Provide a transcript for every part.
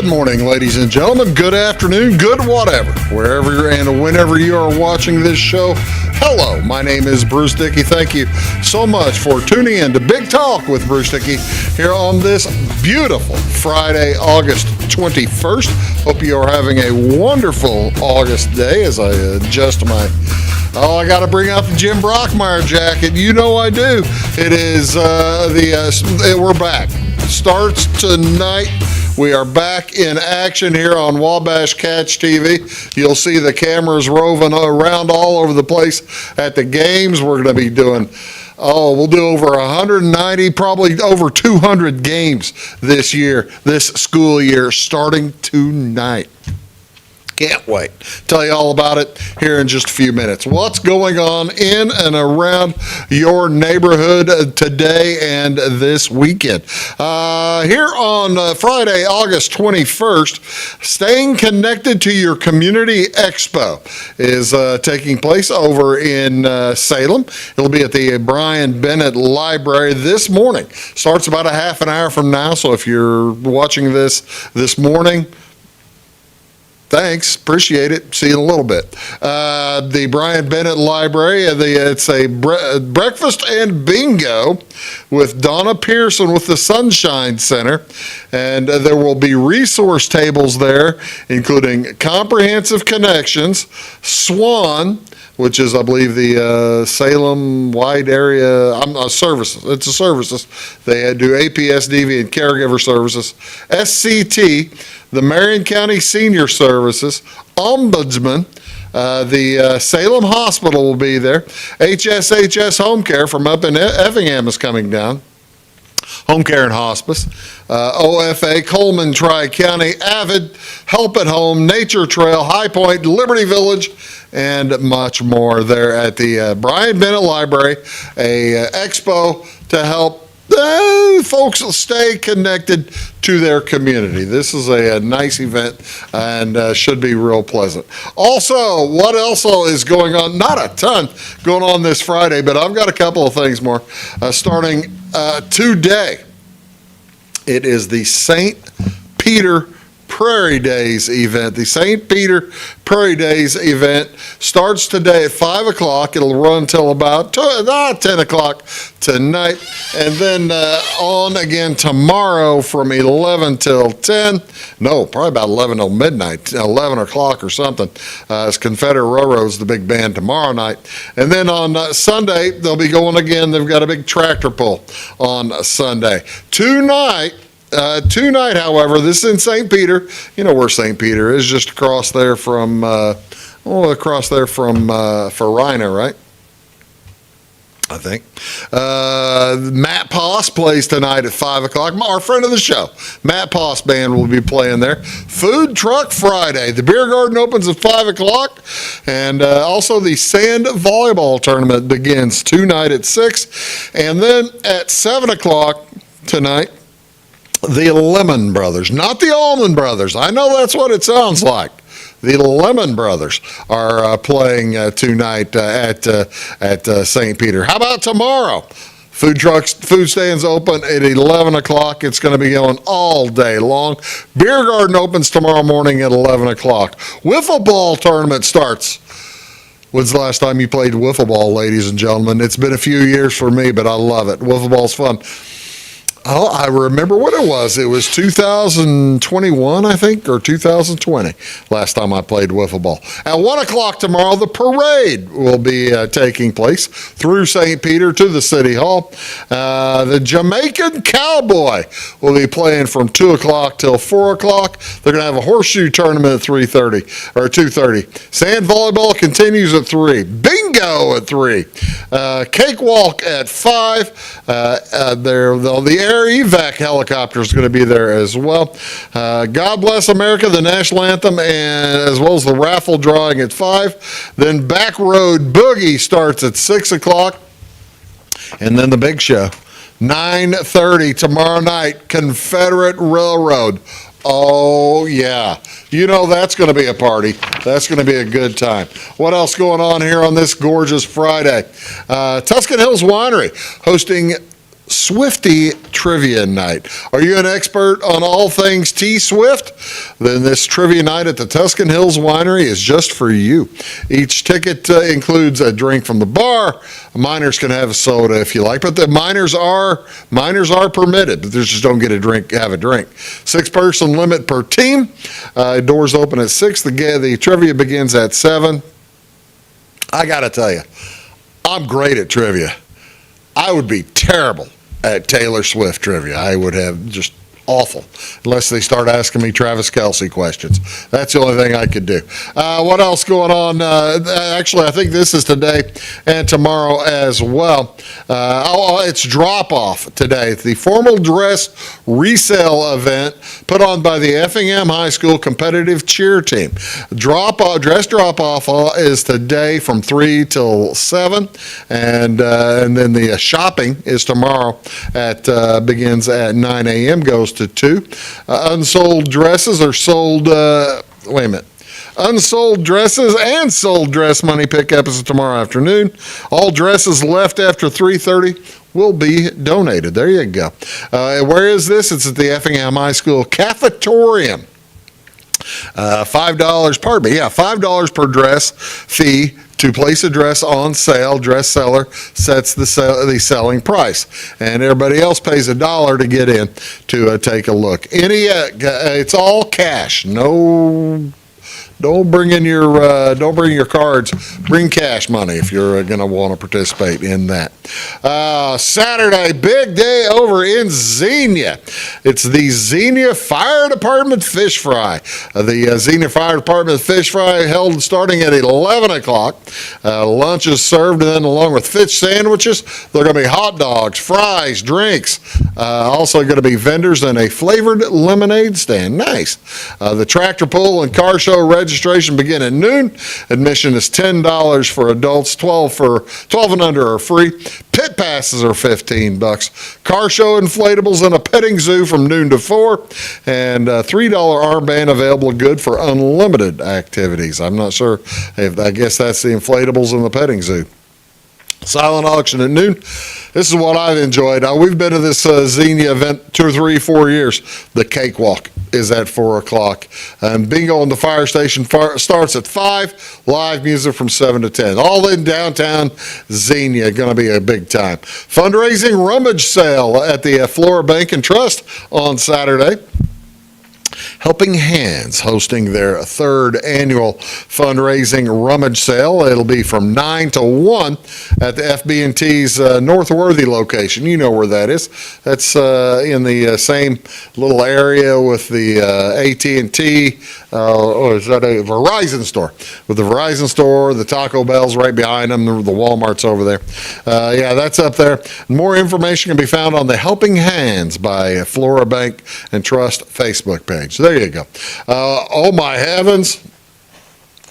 morning, ladies and gentlemen. Good afternoon, good whatever, wherever and whenever you are watching this show. Hello, my name is Bruce Dickey. Thank you so much for tuning in to Big Talk with Bruce Dickey here on this beautiful Friday, August 21st. Hope you are having a wonderful August day as I adjust my... I got to bring out the Jim Brockmeyer jacket. You know I do. It is we're back. Starts tonight. We are back in action here on Wabash Catch TV. You'll see the cameras roving around all over the place at the games. We're going to be doing, we'll do over 190, probably over 200 games this year, this school year, starting tonight. Can't wait. Tell you all about it here in just a few minutes. What's going on in and around your neighborhood today and this weekend? Here on Friday, August 21st, Staying Connected to Your Community Expo is taking place over in Salem. It'll be at the Brian Bennett Library this morning. Starts about a half an hour from now, so if you're watching this morning, thanks. Appreciate it. See you in a little bit. The Brian Bennett Library, it's a breakfast and bingo with Donna Pearson with the Sunshine Center. And there will be resource tables there, including Comprehensive Connections, SWAN, which is, I believe, the Salem wide area services. It's a services. They do APSDV and caregiver services. SCT, the Marion County Senior Services, Ombudsman, the Salem Hospital will be there. HSHS Home Care from up in Effingham is coming down. Home Care and Hospice, OFA, Coleman, Tri-County, Avid, Help at Home, Nature Trail, High Point, Liberty Village, and much more there at the Brian Bennett Library, a expo to help folks stay connected to their community. This is a nice event and should be real pleasant. Also, what else is going on? Not a ton going on this Friday, but I've got a couple of things more. Starting today, it is the St. Peter Prairie Days event. The St. Peter Prairie Days event starts today at 5 o'clock. It'll run till about 10 o'clock tonight. And then on again tomorrow from 11 till 10. No, probably about 11 till midnight, 11 o'clock or something. It's Confederate Railroad's the big band tomorrow night. And then on Sunday, they'll be going again. They've got a big tractor pull on Sunday. Tonight, however, this is in St. Peter. You know where St. Peter is, just across there from Farina, right? I think. Matt Poss plays tonight at 5 o'clock. Our friend of the show, Matt Poss Band, will be playing there. Food Truck Friday. The beer garden opens at 5 o'clock. And also the sand volleyball tournament begins tonight at 6. And then at 7 o'clock tonight, the Lemon Brothers, not the Allman Brothers. I know that's what it sounds like. The Lemon Brothers are playing tonight at St. Peter. How about tomorrow? Food stands open at 11 o'clock. It's going to be going all day long. Beer garden opens tomorrow morning at 11 o'clock. Wiffle ball tournament starts. When's the last time you played wiffle ball, ladies and gentlemen? It's been a few years for me, but I love it. Wiffle ball's fun. Oh, I remember what it was. It was 2021, I think, or 2020, last time I played wiffle ball. At 1 o'clock tomorrow, the parade will be taking place through St. Peter to the City Hall. The Jamaican Cowboy will be playing from 2 o'clock till 4 o'clock. They're going to have a horseshoe tournament at 3:30 or 2:30. Sand volleyball continues at 3. Bingo at 3. Cakewalk at 5. The air evac helicopter is going to be there as well. God Bless America, the national anthem, and as well as the raffle drawing at 5. Then Back Road Boogie starts at 6 o'clock. And then the big show, 9:30 tomorrow night, Confederate Railroad. Oh, yeah. You know that's going to be a party. That's going to be a good time. What else going on here on this gorgeous Friday? Tuscan Hills Winery hosting Swifty Trivia Night. Are you an expert on all things T-Swift? Then this trivia night at the Tuscan Hills Winery is just for you. Each ticket includes a drink from the bar. Minors can have a soda if you like, but the minors are permitted, but they just don't get a drink, have a drink. 6-person limit per team. Doors open at 6. The trivia begins at 7. I got to tell you, I'm great at trivia. I would be terrible at Taylor Swift trivia. I would have just awful, unless they start asking me Travis Kelce questions. That's the only thing I could do. What else going on? Actually, I think this is today and tomorrow as well. It's drop-off today. The formal dress resale event put on by the Effingham High School competitive cheer team. Dress drop-off is today from 3 till 7, and then the shopping is tomorrow begins at 9 a.m., goes to 2. Unsold dresses are sold, Unsold dresses and sold dress money pickup is tomorrow afternoon. All dresses left after 3:30 will be donated. There you go. Where is this? It's at the Effingham High School Cafetorium. $5 per dress fee to place a dress on sale. Dress seller sets the selling price, and everybody else pays $1 to get in to take a look. It's all cash. No. Don't bring your cards. Bring cash money if you're going to want to participate in that. Saturday, big day over in Xenia. It's the Xenia Fire Department Fish Fry. The Xenia Fire Department Fish Fry held starting at 11 o'clock. Lunch is served, and then along with fish sandwiches, there are going to be hot dogs, fries, drinks. Also going to be vendors and a flavored lemonade stand. Nice. The tractor pull and car show registration begin at noon. Admission is $10 for adults, 12 and under are free. Pit passes are $15. Car show inflatables and a petting zoo from noon to 4, and $3 armband available, good for unlimited activities. I'm not sure I guess that's the inflatables and the petting zoo. Silent auction at noon. This is what I've enjoyed. We've been to this Xenia event 2 or 3, 4 years. The cakewalk is at 4 o'clock. Bingo on the fire station starts at 5. Live music from 7 to 10. All in downtown Xenia. Going to be a big time. Fundraising rummage sale at the Flora Bank and Trust on Saturday. Helping Hands hosting their 3rd annual fundraising rummage sale. It'll be from 9 to 1 at the FB&T's Northworthy location. You know where that is. That's in the same little area with the AT&T, or is that a Verizon store? With the Verizon store, the Taco Bell's right behind them, the Walmart's over there. Yeah, that's up there. More information can be found on the Helping Hands by Flora Bank and Trust Facebook page. So there you go. Oh my heavens.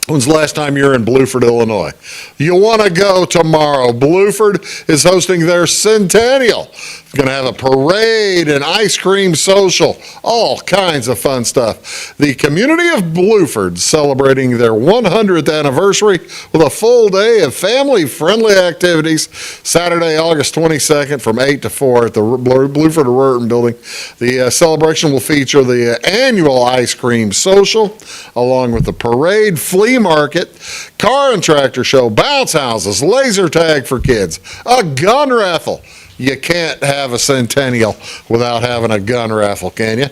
When's the last time you were in Bluford, Illinois? You want to go tomorrow. Bluford is hosting their centennial. Going to have a parade and ice cream social, all kinds of fun stuff. The community of Bluford celebrating their 100th anniversary with a full day of family-friendly activities. Saturday, August 22nd from 8 to 4 at the Bluford Rurton Building. The celebration will feature the annual ice cream social, along with the parade, flea market, car and tractor show, bounce houses, laser tag for kids, a gun raffle. You can't have a centennial without having a gun raffle, can you?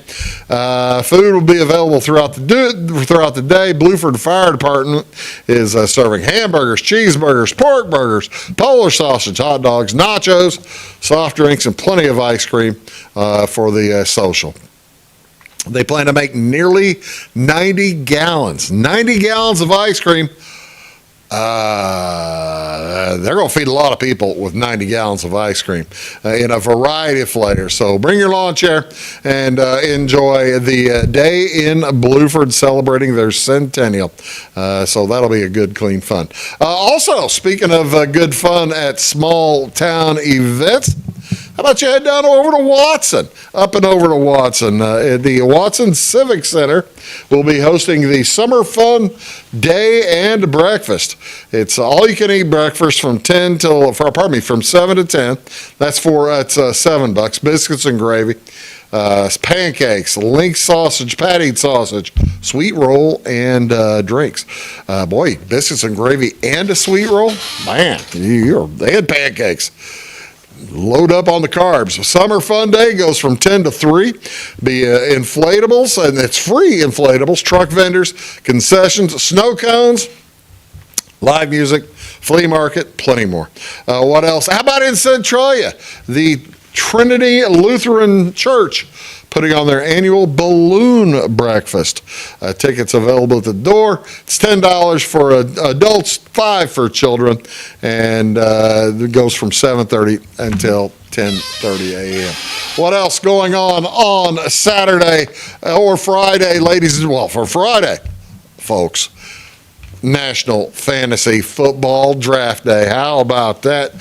Food will be available throughout the day. Bluford Fire Department is serving hamburgers, cheeseburgers, pork burgers, Polish sausage, hot dogs, nachos, soft drinks, and plenty of ice cream for the social. They plan to make nearly 90 gallons of ice cream. They're going to feed a lot of people with 90 gallons of ice cream in a variety of flavors. So bring your lawn chair and enjoy the day in Bluford celebrating their centennial. So that'll be a good, clean fun. Also, speaking of good fun at small town events, how about you head down over to Watson, up and over to Watson. The Watson Civic Center will be hosting the Summer Fun Day and Breakfast. It's all-you-can-eat breakfast from 7 to 10. It's $7. Biscuits and gravy, pancakes, link sausage, patty sausage, sweet roll, and drinks. Boy, biscuits and gravy and a sweet roll? Man, and pancakes. Load up on the carbs. Summer Fun Day goes from 10 to 3. Be inflatables, and it's free inflatables, truck vendors, concessions, snow cones, live music, flea market, plenty more. What else? How about in Centralia? The Trinity Lutheran Church putting on their annual balloon breakfast. Tickets available at the door. It's $10 for adults, $5 for children, and it goes from 7:30 until 10:30 a.m. What else going on Saturday or Friday, for Friday, folks? National Fantasy Football Draft Day. How about that?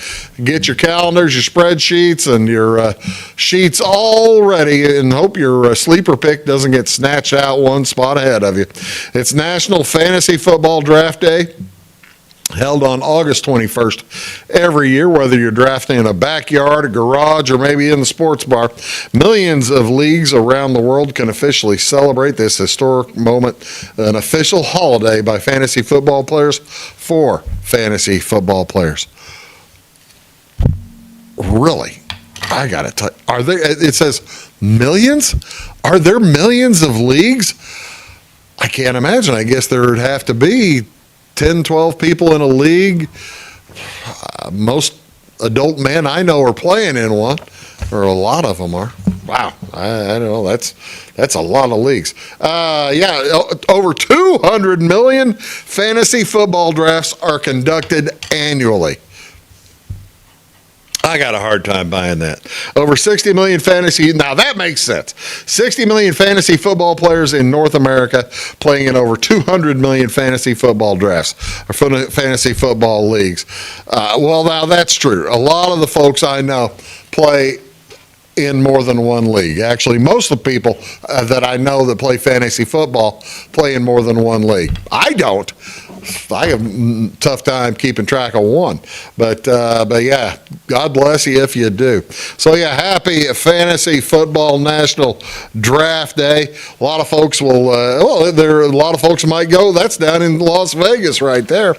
Get your calendars, your spreadsheets, and your sheets all ready, and hope your sleeper pick doesn't get snatched out one spot ahead of you. It's National Fantasy Football Draft Day, held on August 21st every year, whether you're drafting in a backyard, a garage, or maybe in the sports bar. Millions of leagues around the world can officially celebrate this historic moment, an official holiday by fantasy football players for fantasy football players. Really? I got to tell you, it says millions? Are there millions of leagues? I can't imagine. I guess there would have to be 10, 12 people in a league. Most adult men I know are playing in one, or a lot of them are. Wow, I don't know. That's a lot of leagues. Over 200 million fantasy football drafts are conducted annually. I got a hard time buying that. Over 60 million now that makes sense. 60 million fantasy football players in North America playing in over 200 million fantasy football drafts, or fantasy football leagues. Now that's true. A lot of the folks I know play in more than one league. Actually, most of the people that I know that play fantasy football play in more than one league. I don't. I have a tough time keeping track of one, but yeah, God bless you if you do. So yeah, happy Fantasy Football National Draft Day. A lot of folks will. A lot of folks might go. That's down in Las Vegas, right there.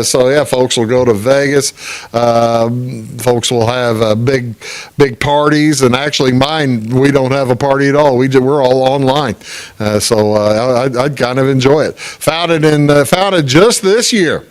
So yeah, folks will go to Vegas. Folks will have big parties, and actually, we don't have a party at all. We're all online. So I'd kind of enjoy it. Founded just this year,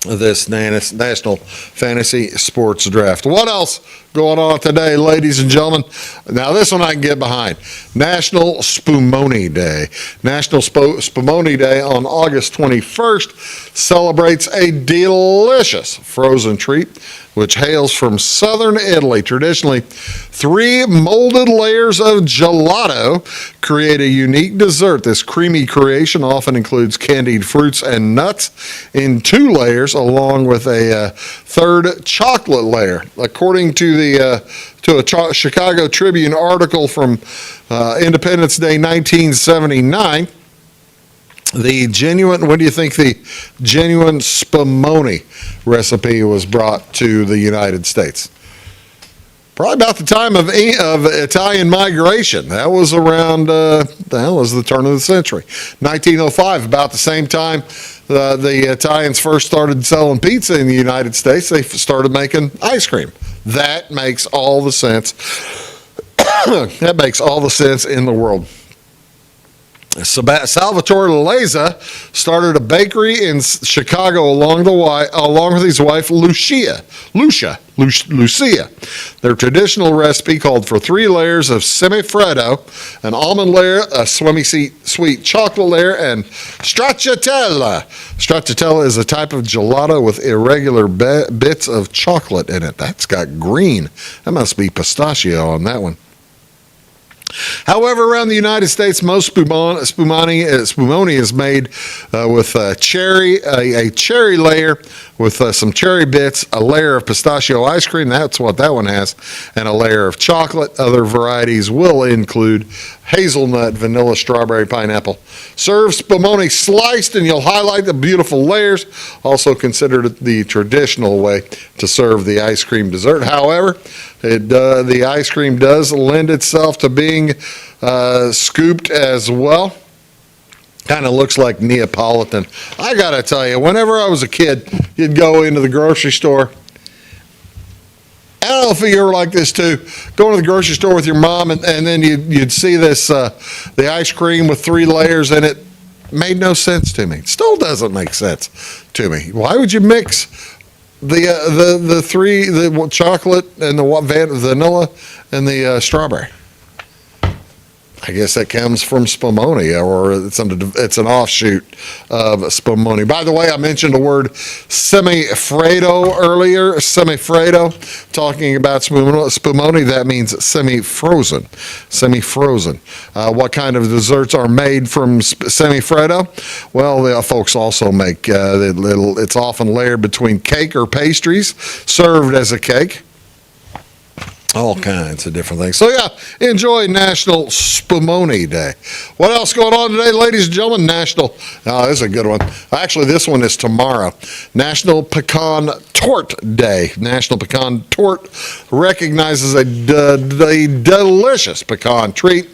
this National Fantasy Sports Draft. What else going on today, ladies and gentlemen? Now, this one I can get behind. National Spumoni Day. National Spumoni Day on August 21st celebrates a delicious frozen treat which hails from southern Italy. Traditionally, 3 molded layers of gelato create a unique dessert. This creamy creation often includes candied fruits and nuts in 2 layers, along with a third chocolate layer. According to a Chicago Tribune article from Independence Day 1979, when do you think the genuine spumoni recipe was brought to the United States? Probably about the time of Italian migration. That was around, that was the turn of the century. 1905, about the same time the Italians first started selling pizza in the United States, they started making ice cream. That makes all the sense. That makes all the sense in the world. Salvatore Leza started a bakery in Chicago along with his wife Lucia. Their traditional recipe called for 3 layers of semifreddo, an almond layer, a sweet chocolate layer, and stracciatella. Stracciatella is a type of gelato with irregular bits of chocolate in it. That's got green. That must be pistachio on that one. However, around the United States, most spumoni is made with a cherry layer with some cherry bits, a layer of pistachio ice cream, that's what that one has, and a layer of chocolate. Other varieties will include hazelnut, vanilla, strawberry, pineapple. Serve spumoni sliced, and you'll highlight the beautiful layers. Also considered the traditional way to serve the ice cream dessert. However, the ice cream does lend itself to being scooped as well. Kind of looks like Neapolitan. I got to tell you, whenever I was a kid, you'd go into the grocery store. I don't know if you were like this too. Going to the grocery store with your mom, and then you'd see this the ice cream with 3 layers in it. Made no sense to me. It still doesn't make sense to me. Why would you mix the chocolate and the vanilla and the strawberry? I guess that comes from spumoni, or it's an offshoot of spumoni. By the way, I mentioned the word semifreddo earlier. Semifreddo, talking about spumoni, that means semi-frozen. Semi-frozen. What kind of desserts are made from semifreddo? Well, the folks also make it's often layered between cake or pastries, served as a cake. All kinds of different things. So, yeah, enjoy National Spumoni Day. What else going on today, ladies and gentlemen? This is a good one. Actually, this one is tomorrow. National Pecan Torte Day. National Pecan Torte recognizes a delicious pecan treat.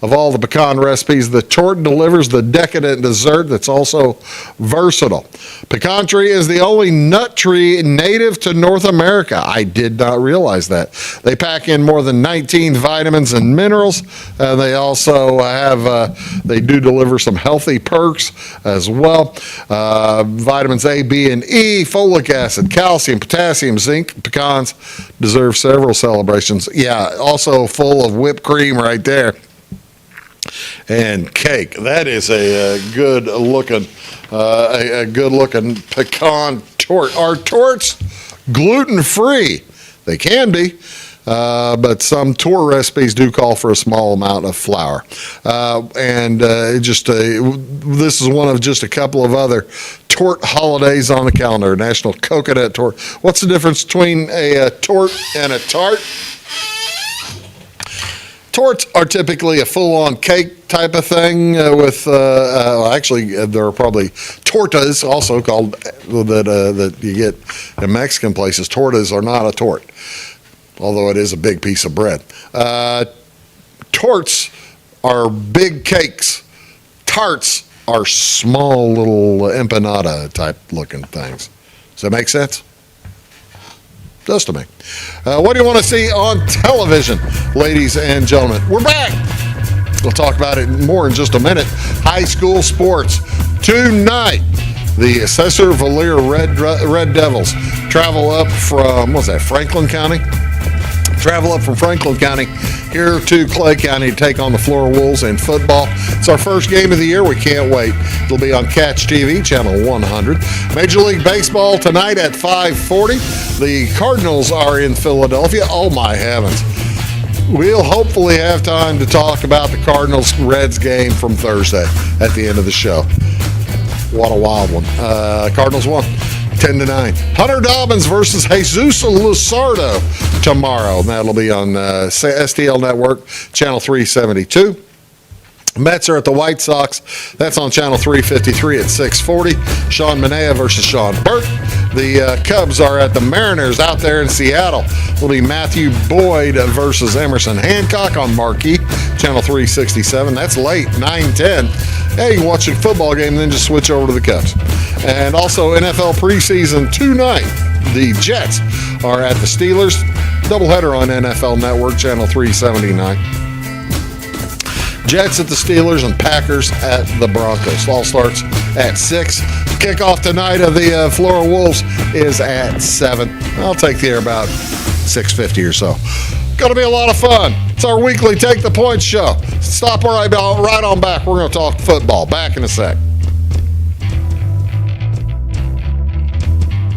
Of all the pecan recipes, the torte delivers the decadent dessert that's also versatile. Pecan tree is the only nut tree native to North America. I did not realize that. They pack in more than 19 vitamins and minerals. They also they do deliver some healthy perks as well. Vitamins A, B, and E, folic acid, calcium, potassium, zinc. Pecans deserve several celebrations. Yeah, also full of whipped cream right there. And cake. That is a good looking pecan torte. Are tortes gluten free? They can be, but some torte recipes do call for a small amount of flour. This is one of just a couple of other torte holidays on the calendar. National Coconut Torte. What's the difference between a torte and a tart? Tortes are typically a full-on cake type of thing there are probably tortas also called that you get in Mexican places. Tortas are not a torte, although it is a big piece of bread. Tortes are big cakes. Tarts are small little empanada type looking things. Does that make sense? Does to me. What do you want to see on television, ladies and gentlemen? We're back. We'll talk about it more in just a minute. High school sports. Tonight, the Cesar Valera Red Devils travel up from, Franklin County? Travel up from Franklin County here to Clay County to take on the Florida Wolves in football. It's our first game of the year. We can't wait. It'll be on Catch TV, channel 100. Major League Baseball tonight at 5:40. The Cardinals are in Philadelphia. Oh, my heavens. We'll hopefully have time to talk about the Cardinals-Reds game from Thursday at the end of the show. What a wild one. Cardinals won 10-9. Hunter Dobbins versus Jesus Luzardo tomorrow. That'll be on STL Network, channel 372. Mets are at the White Sox. That's on channel 353 at 6:40. Sean Manaea versus Sean Burke. The Cubs are at the Mariners out there in Seattle. It'll be Matthew Boyd versus Emerson Hancock on Marquee, channel 367. That's late, 9:10. Hey, you can watch a football game and then just switch over to the Cubs. And also NFL preseason tonight. The Jets are at the Steelers. Doubleheader on NFL Network, channel 379. Jets at the Steelers and Packers at the Broncos. All starts at 6. Kickoff tonight of the Florida Wolves is at 7. I'll take the air about 6:50 or so. Going to be a lot of fun. It's our weekly Take the Points show. Stop right on back. We're going to talk football. Back in a sec.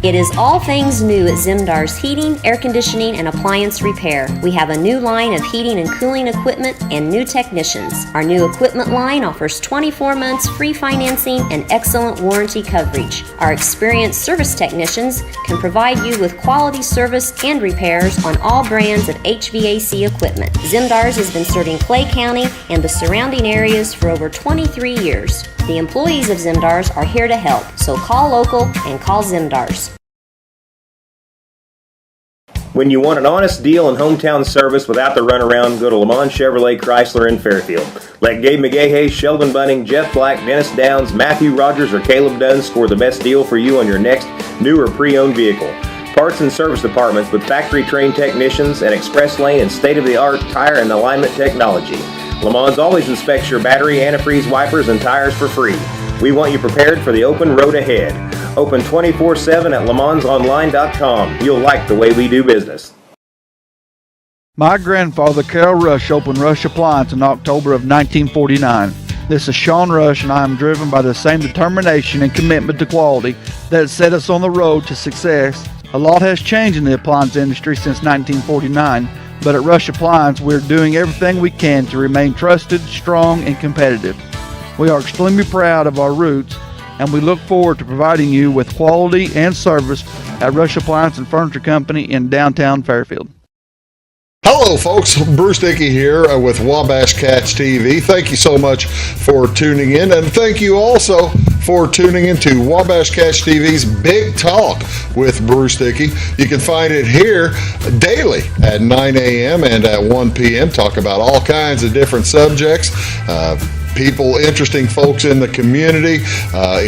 It is all things new at Zimdar's Heating, Air Conditioning, and Appliance Repair. We have a new line of heating and cooling equipment and new technicians. Our new equipment line offers 24 months free financing and excellent warranty coverage. Our experienced service technicians can provide you with quality service and repairs on all brands of HVAC equipment. Zimdar's has been serving Clay County and the surrounding areas for over 23 years. The employees of Zimdar's are here to help, so call local and call Zimdar's. When you want an honest deal and hometown service without the runaround, go to Le Mans Chevrolet Chrysler in Fairfield. Let Gabe McGahey, Sheldon Bunning, Jeff Black, Dennis Downs, Matthew Rogers, or Caleb Dunn score the best deal for you on your next new or pre-owned vehicle. Parts and service departments with factory-trained technicians and express lane and state-of-the-art tire and alignment technology. Le Mans always inspects your battery, antifreeze, wipers, and tires for free. We want you prepared for the open road ahead. Open 24/7 at lemansonline.com. You'll like the way we do business. My grandfather, Carol Rush, opened Rush Appliance in October of 1949. This is Sean Rush, and I am driven by the same determination and commitment to quality that set us on the road to success. A lot has changed in the appliance industry since 1949, but at Rush Appliance, we're doing everything we can to remain trusted, strong, and competitive. We are extremely proud of our roots, and we look forward to providing you with quality and service at Rush Appliance and Furniture Company in downtown Fairfield. Hello, folks. Bruce Dickey here with Wabash Cats TV. Thank you so much for tuning in, and thank you also for tuning into Wabash Cats TV's Big Talk with Bruce Dickey. You can find it here daily at 9 a.m. and at 1 p.m. Talk about all kinds of different subjects. People, interesting folks in the community,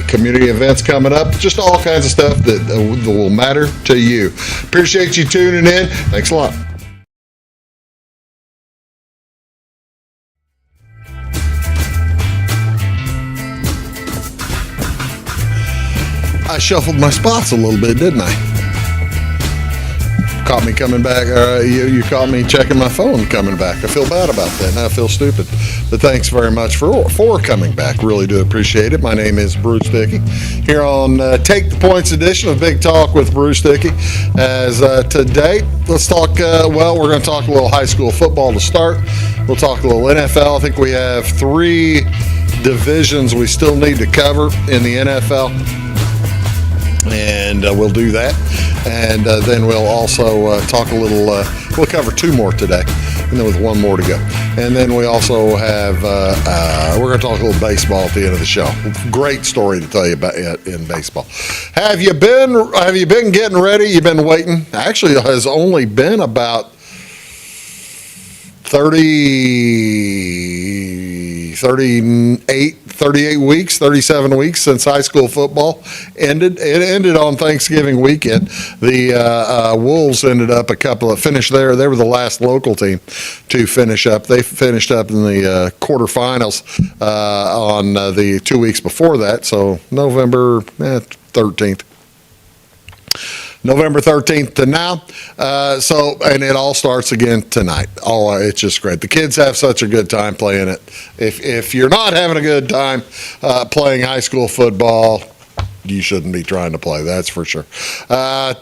community events coming up, just all kinds of stuff that will matter to you. Appreciate you tuning in. Thanks a lot. I shuffled my spots a little bit, didn't I? Caught me coming back. You caught me checking my phone coming back. I feel bad about that. Now I feel stupid. But thanks very much for coming back. Really do appreciate it. My name is Bruce Dickey. Here on Take the Points edition of Big Talk with Bruce Dickey. As today, let's talk, we're going to talk a little high school football to start. We'll talk a little NFL. I think we have 3 divisions we still need to cover in the NFL. And we'll do that. And then we'll also talk a little, we'll cover 2 more today, and then with 1 more to go. And then we also have, we're going to talk a little baseball at the end of the show. Great story to tell you about in baseball. Have you been getting ready? You've been waiting? Actually, it has only been about 38 weeks, 37 weeks since high school football ended. It ended on Thanksgiving weekend. The Wolves ended up finished there. They were the last local team to finish up. They finished up in the quarterfinals on the 2 weeks before that, so November 13th. November 13th to now. And it all starts again tonight. It's just great. The kids have such a good time playing it. If you're not having a good time playing high school football, you shouldn't be trying to play, that's for sure.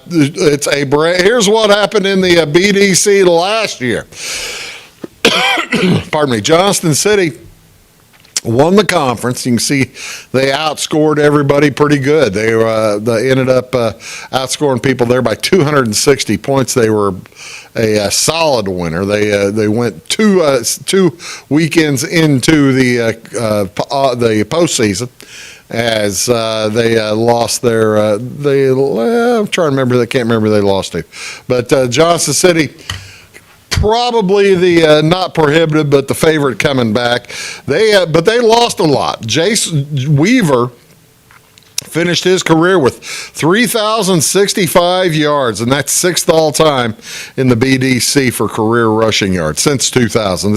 Here's what happened in the BDC last year. Pardon me. Johnston City won the conference. You can see they outscored everybody pretty good. They ended up outscoring people there by 260 points. They were a solid winner. They went two weekends into the postseason as they lost their. I'm trying to remember. I can't remember who they lost to, but Johnston City. Probably the not prohibited, but the favorite coming back. But they lost a lot. Jace Weaver finished his career with 3,065 yards, and that's 6th all time in the BDC for career rushing yards since 2000.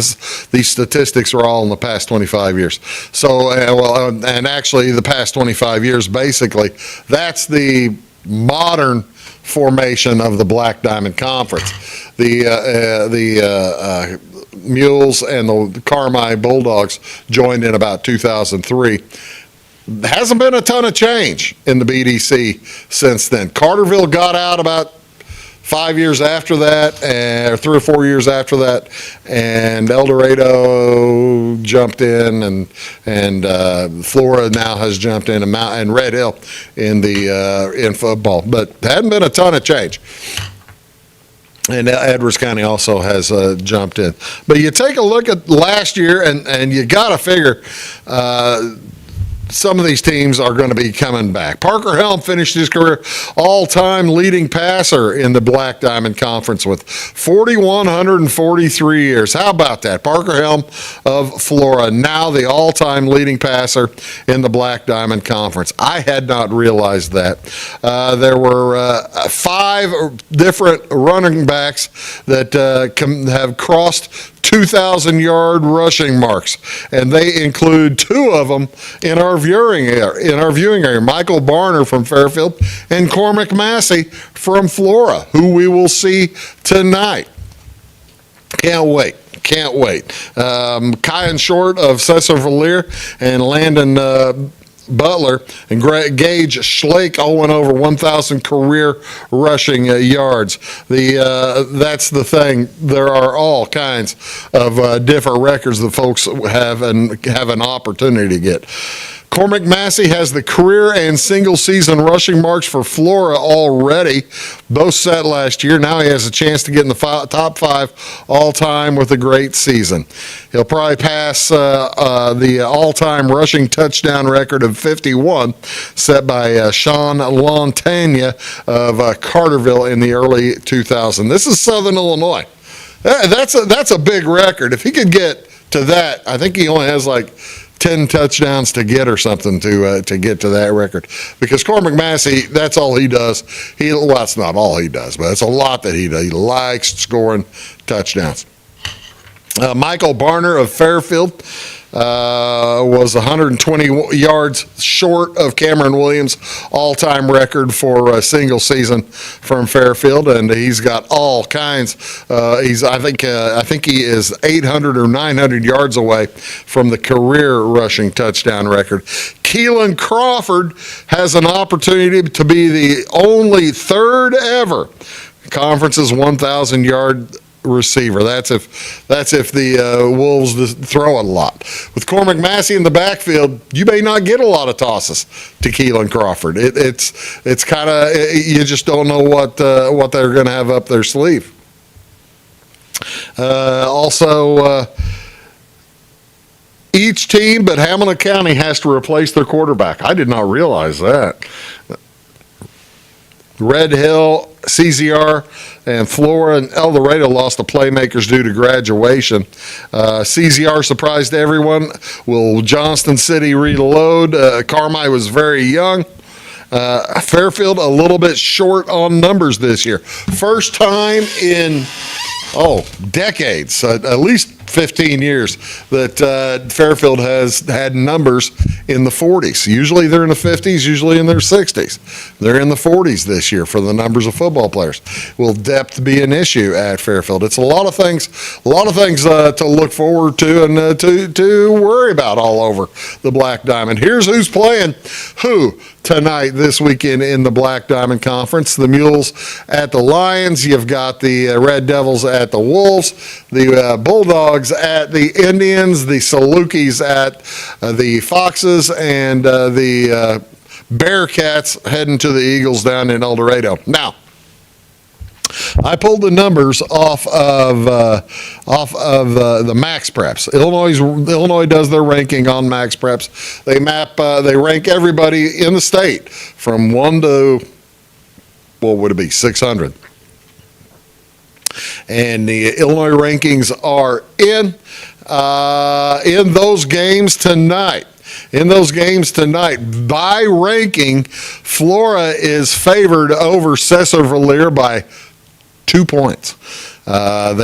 These statistics are all in the past 25 years. So, and actually the past 25 years, basically, that's the modern formation of the Black Diamond Conference. The Mules and the Carmi Bulldogs joined in about 2003. hasn't been a ton of change in the BDC since then. Carterville got out about 5 years after that, or 3 or 4 years after that, and El Dorado jumped in, and Flora now has jumped in, and Red Hill in football, but hadn't been a ton of change. And Edwards County also has jumped in. But you take a look at last year, and you got to figure some of these teams are going to be coming back. Parker Helm finished his career all-time leading passer in the Black Diamond Conference with 4,143 years. How about that? Parker Helm of Flora, now the all-time leading passer in the Black Diamond Conference. I had not realized that. There were 5 different running backs that have crossed 2,000-yard rushing marks, and they include 2 of them in our viewing area. Michael Barner from Fairfield and Cormac Massey from Flora, who we will see tonight. Can't wait. Kyan Short of Cesar-Valier and Landon Butler and Gage Schlake all went over 1,000 career rushing yards. That's the thing. There are all kinds of different records that folks have an opportunity to get. Cormac Massey has the career and single-season rushing marks for Flora already, both set last year. Now he has a chance to get in the top 5 all-time with a great season. He'll probably pass the all-time rushing touchdown record of 51 set by Sean Lontagna of Carterville in the early 2000s. This is Southern Illinois. That's a big record. If he could get to that, I think he only has like 10 touchdowns to get or something to get to that record. Because Cormac Massey, that's all he does. Well, that's not all he does, but it's a lot that he does. He likes scoring touchdowns. Michael Barner of Fairfield was 120 yards short of Cameron Williams' all-time record for a single season from Fairfield, and he's got all kinds. I think he is 800 or 900 yards away from the career rushing touchdown record. Keelan Crawford has an opportunity to be the only 3rd ever conference's 1,000-yard receiver. That's if the Wolves throw it a lot. With Cormac Massey in the backfield, you may not get a lot of tosses to Keelan Crawford. It's kind of, you just don't know what they're going to have up their sleeve. Each team but Hamilton County has to replace their quarterback. I did not realize that. Red Hill, CZR, and Flora and El Dorado lost the playmakers due to graduation. CZR surprised everyone. Will Johnston City reload? Carmi was very young. Fairfield a little bit short on numbers this year. First time in decades, at least 15 years, that Fairfield has had numbers in the 40s. Usually they're in the 50s, usually in their 60s. They're in the 40s this year for the numbers of football players. Will depth be an issue at Fairfield? It's a lot of things to look forward to and to worry about all over the Black Diamond. Here's who's playing who tonight, this weekend in the Black Diamond Conference. The Mules at the Lions. You've got the Red Devils at the Wolves. The Bulldogs at the Indians. The Salukis at the Foxes. And the Bearcats heading to the Eagles down in El Dorado. Now, I pulled the numbers off of the Max Preps. Illinois does their ranking on Max Preps. They rank everybody in the state from 1 to, what would it be, 600. And the Illinois rankings are in those games tonight. By ranking, Flora is favored over Cesar-Valier by 2 points. By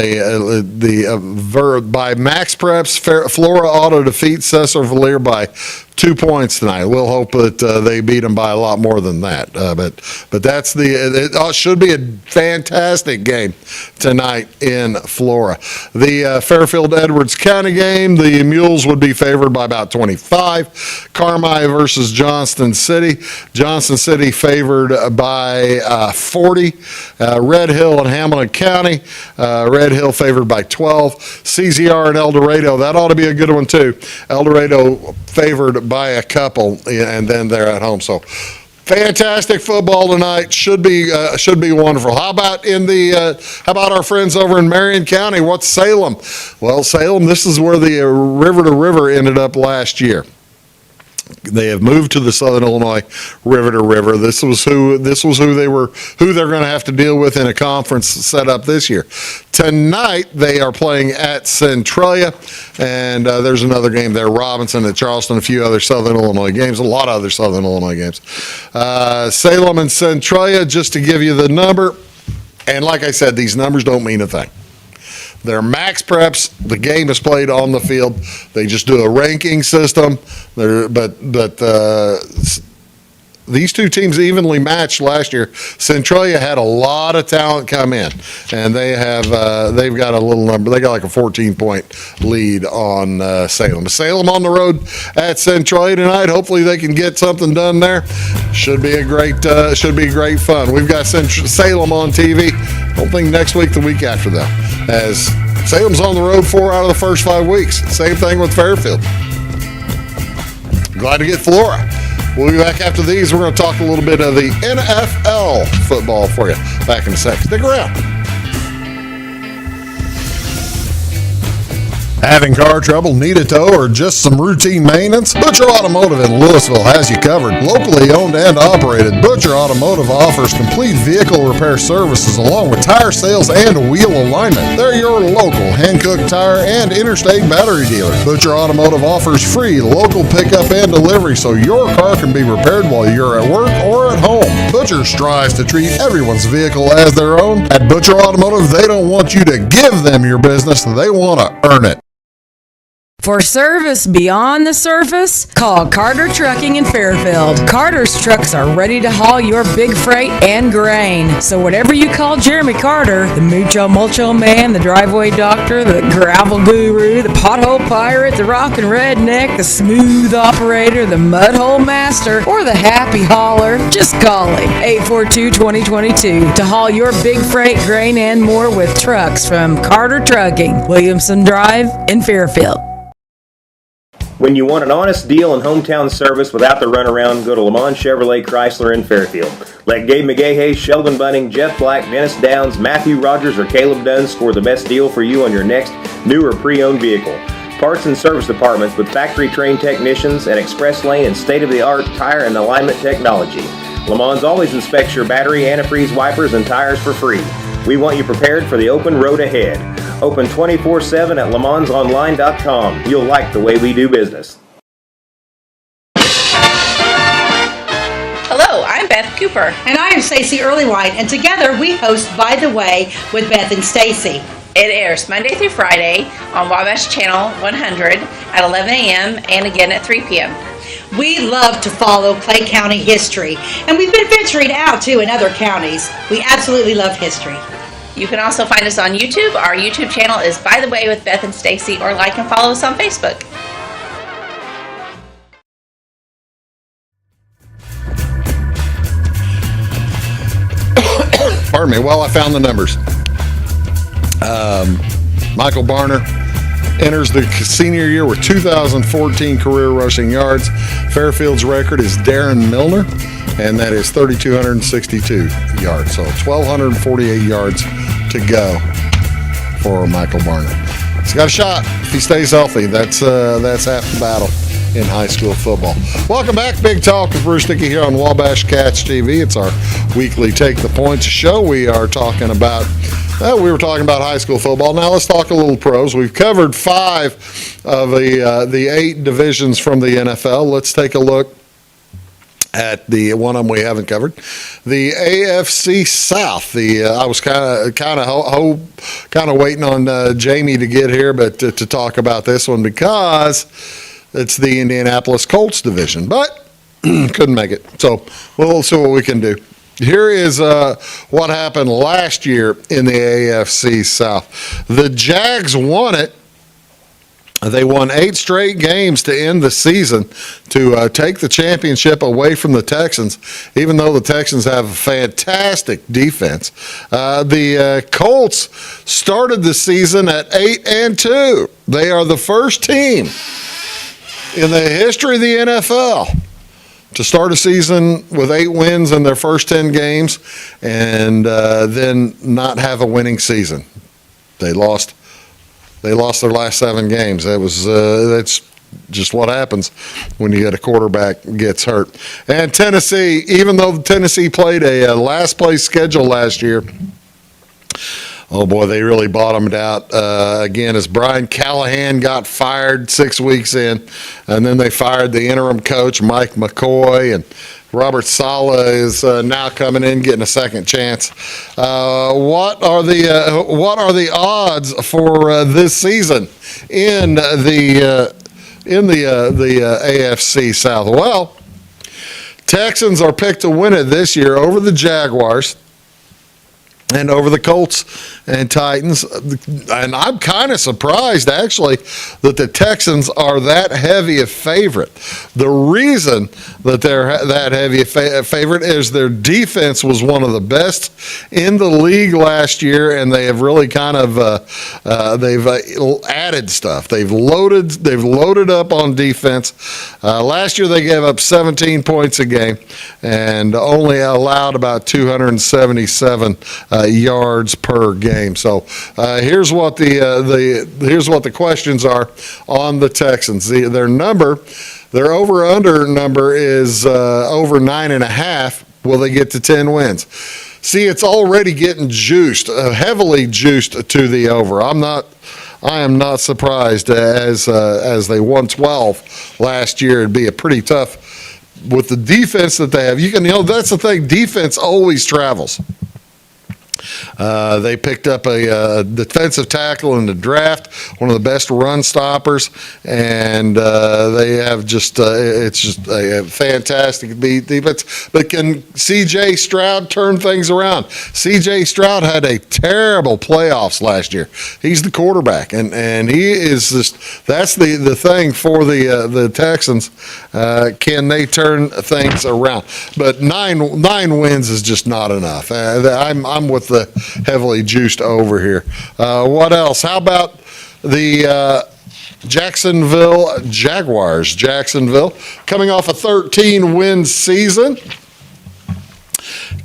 Max Preps, Flora Auto defeats Cesar Valliere by 2 points tonight. We'll hope that they beat them by a lot more than that. But that's it should be a fantastic game tonight in Flora. The Fairfield Edwards County game, the Mules would be favored by about 25. Carmi versus Johnston City. Johnston City favored by 40. Red Hill and Hamilton County. Red Hill favored by 12. CZR and El Dorado, that ought to be a good one too. El Dorado favored by a couple, and then they're at home. So fantastic football tonight. Should be wonderful. How about our friends over in Marion County? What's Salem? Well, Salem, this is where the River to River ended up last year. They have moved to the Southern Illinois River to River. This was who they're going to have to deal with in a conference set up this year. Tonight they are playing at Centralia, and there's another game there. Robinson at Charleston, a few other Southern Illinois games, a lot of other Southern Illinois games. Salem and Centralia, just to give you the number, and like I said, these numbers don't mean a thing. They're max preps. The game is played on the field. They just do a ranking system. These two teams evenly matched last year. Centralia had a lot of talent come in, and they've got a little number. They got like a 14-point lead on Salem. Salem on the road at Centralia tonight. Hopefully they can get something done there. Should be great fun. We've got Salem on TV. Don't think next week, the week after though, as Salem's on the road 4 out of the first 5 weeks. Same thing with Fairfield. Glad to get Flora. We'll be back after these. We're going to talk a little bit of the NFL football for you. Back in a sec. Stick around. Having car trouble, need a tow, or just some routine maintenance? Butcher Automotive in Louisville has you covered. Locally owned and operated, Butcher Automotive offers complete vehicle repair services along with tire sales and wheel alignment. They're your local Hankook tire and interstate battery dealer. Butcher Automotive offers free local pickup and delivery so your car can be repaired while you're at work or at home. Butcher strives to treat everyone's vehicle as their own. At Butcher Automotive, they don't want you to give them your business, they want to earn it. For service beyond the surface, call Carter Trucking in Fairfield. Carter's trucks are ready to haul your big freight and grain. So whatever you call Jeremy Carter, the Mucho Mulcho Man, the driveway doctor, the gravel guru, the pothole pirate, the rockin' redneck, the smooth operator, the mudhole master, or the happy hauler, just call him. 842-2022 to haul your big freight, grain, and more with trucks from Carter Trucking, Williamson Drive in Fairfield. When you want an honest deal and hometown service without the runaround, go to Lamont Chevrolet Chrysler in Fairfield. Let Gabe McGahey, Sheldon Bunning, Jeff Black, Dennis Downs, Matthew Rogers, or Caleb Dunn score the best deal for you on your next new or pre-owned vehicle. Parts and service departments with factory-trained technicians and express lane and state-of-the-art tire and alignment technology. Lamont's always inspects your battery, antifreeze, wipers, and tires for free. We want you prepared for the open road ahead. Open 24/7 at LeMansOnline.com. You'll like the way we do business. Hello, I'm Beth Cooper. And I am Stacey Earlywhite, and together we host By the Way with Beth and Stacey. It airs Monday through Friday on Wabash Channel 100 at 11 a.m. and again at 3 p.m. We love to follow Clay County history, and we've been venturing out too in other counties. We absolutely love history. You can also find us on YouTube. Our YouTube channel is By the Way with Beth and Stacey, or like and follow us on Facebook. Pardon me. Well, I found the numbers. Michael Barner enters the senior year with 2,014 career rushing yards. Fairfield's record is Darren Milner, and that is 3,262 yards. So 1,248 yards to go for Michael Barner. He's got a shot if he stays healthy. That's half the battle in high school football. Welcome back. Big Talk with Bruce Dickey here on Wabash Cats TV. It's our weekly Take the Points show. We are talking about we were talking about high school football. Now let's talk a little pros. We've covered 5 of the 8 divisions from the NFL. Let's take a look at the one of them we haven't covered, the AFC South. I was kind of waiting on Jamie to get here, but to talk about this one because it's the Indianapolis Colts division, but couldn't make it. So we'll see what we can do. Here is what happened last year in the AFC South. The Jags won it. They won 8 straight games to end the season to take the championship away from the Texans, even though the Texans have a fantastic defense. The Colts started the season at 8-2. They are the first team in the history of the NFL to start a season with 8 wins in their first 10 games and then not have a winning season. They lost their last 7 games. That's just what happens when you get a quarterback gets hurt. And Tennessee, even though Tennessee played a last place schedule last year, oh boy, they really bottomed out again as Brian Callahan got fired 6 weeks in, and then they fired the interim coach Mike McCoy, and Robert Saleh is now coming in, getting a second chance. What are the odds for this season in the AFC South? Well, Texans are picked to win it this year over the Jaguars and over the Colts and Titans. And I'm kind of surprised, actually, that the Texans are that heavy a favorite. The reason that they're that heavy a favorite is their defense was one of the best in the league last year, and they have really kind of they've added stuff. They've loaded up on defense. Last year they gave up 17 points a game and only allowed about 277 yards per game. So here's what the questions are on the Texans. Their over/under number is over 9.5. Will they get to 10 wins? See, it's already getting juiced, heavily juiced to the over. I am not surprised as they won 12 last year. It'd be a pretty tough with the defense that they have. That's the thing. Defense always travels. They picked up a defensive tackle in the draft, one of the best run stoppers, and they have it's just a fantastic defense. But can C.J. Stroud turn things around? C.J. Stroud had a terrible playoffs last year. He's the quarterback, and he is that's the thing for the Texans. Can they turn things around? But nine wins is just not enough. I'm with the heavily juiced over here. What else? How about the Jacksonville Jaguars? Jacksonville coming off a 13-win season.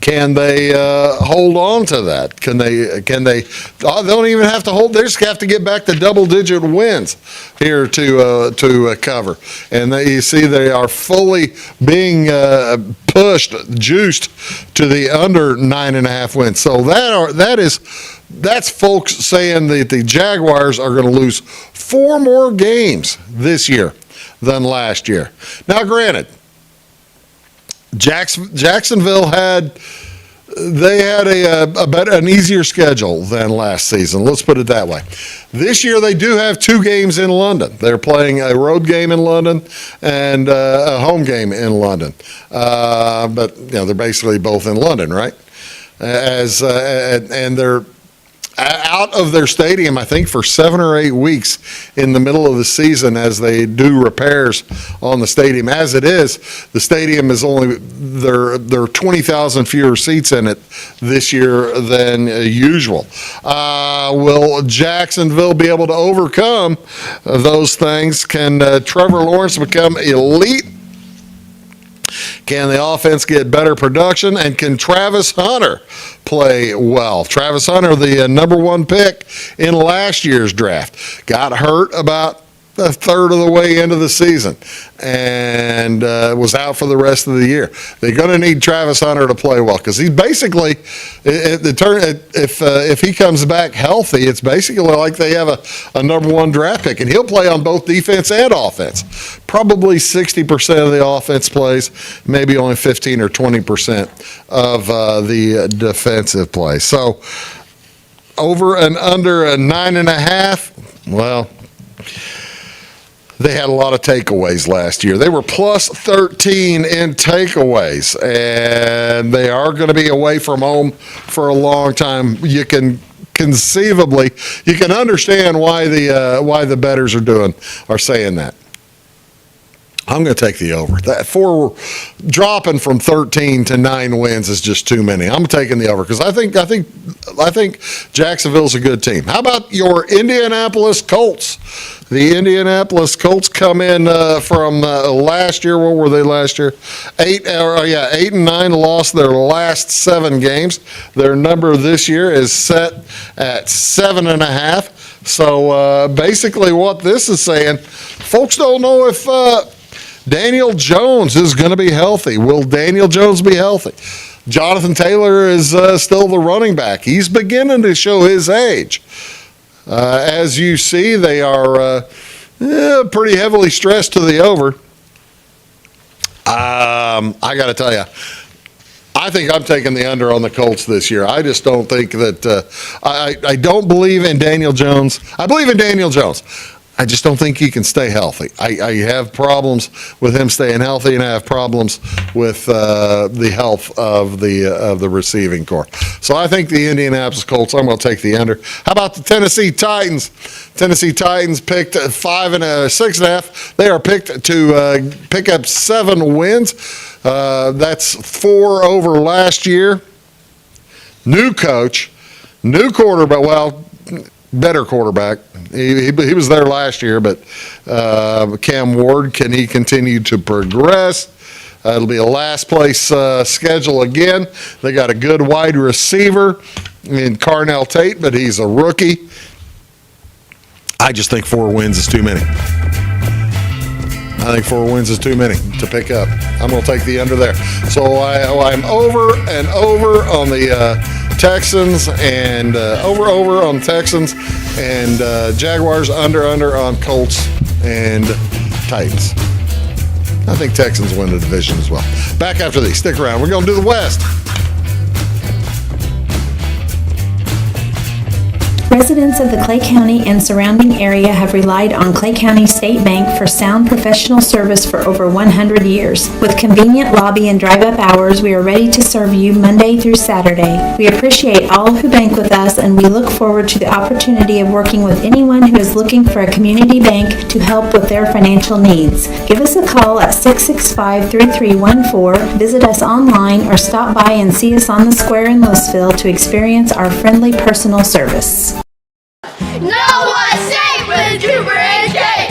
Can they hold on to that? Can they? They don't even have to hold. They just have to get back to double-digit wins here to cover. And you see, they are fully being juiced to the under 9.5 wins. So that's folks saying that the Jaguars are going to lose 4 more games this year than last year. Now, granted, Jacksonville had an easier schedule than last season. Let's put it that way. This year they do have 2 games in London. They're playing a road game in London and a home game in London. But they're basically both in London, right? And they're out of their stadium, I think, for 7 or 8 weeks in the middle of the season as they do repairs on the stadium. As it is, the stadium is only there are 20,000 fewer seats in it this year than usual. Will Jacksonville be able to overcome those things? Can Trevor Lawrence become elite? Can the offense get better production? And can Travis Hunter play well? Travis Hunter, the number 1 pick in last year's draft, got hurt about a third of the way into the season and was out for the rest of the year. They're going to need Travis Hunter to play well because he's basically, if he comes back healthy, it's basically like they have a number one draft pick, and he'll play on both defense and offense. Probably 60% of the offense plays, maybe only 15 or 20% of the defensive play. So over and under a 9.5, well, they had a lot of takeaways last year. They were plus 13 in takeaways, and they are going to be away from home for a long time. You can conceivably, you can understand why the bettors are saying that. I'm going to take the over. That dropping from 13 to 9 wins is just too many. I'm taking the over because I think Jacksonville's a good team. How about your Indianapolis Colts? The Indianapolis Colts come in from last year. What were they last year? 8-9. Lost their last 7 games. Their number this year is set at 7.5. So basically, what this is saying, folks don't know if Daniel Jones is going to be healthy. Will Daniel Jones be healthy? Jonathan Taylor is still the running back. He's beginning to show his age. As you see, they are pretty heavily stressed to the over. I got to tell you, I think I'm taking the under on the Colts this year. I just don't think that I don't believe in Daniel Jones. I believe in Daniel Jones. I just don't think he can stay healthy. I have problems with him staying healthy, and I have problems with the health of the receiving corps. So I think the Indianapolis Colts, I'm going to take the under. How about the Tennessee Titans? Tennessee Titans picked 5 and 6.5. They are picked to pick up 7 wins. That's 4 over last year. New coach, new quarterback. Well, better quarterback. He was there last year, but Cam Ward, can he continue to progress? It'll be a last place schedule again. They got a good wide receiver in Carnell Tate, but he's a rookie. I just think 4 wins is too many. I think 4 wins is too many to pick up. I'm going to take the under there. So I'm over and over on the Texans and over on Texans and Jaguars, under on Colts and Titans. I think Texans win the division as well. Back after these. Stick around. We're going to do the West. Residents of the Clay County and surrounding area have relied on Clay County State Bank for sound professional service for over 100 years. With convenient lobby and drive-up hours, we are ready to serve you Monday through Saturday. We appreciate all who bank with us, and we look forward to the opportunity of working with anyone who is looking for a community bank to help with their financial needs. Give us a call at 665-3314, visit us online, or stop by and see us on the square in Louisville to experience our friendly personal service. No one's safe with Trooper and Jake!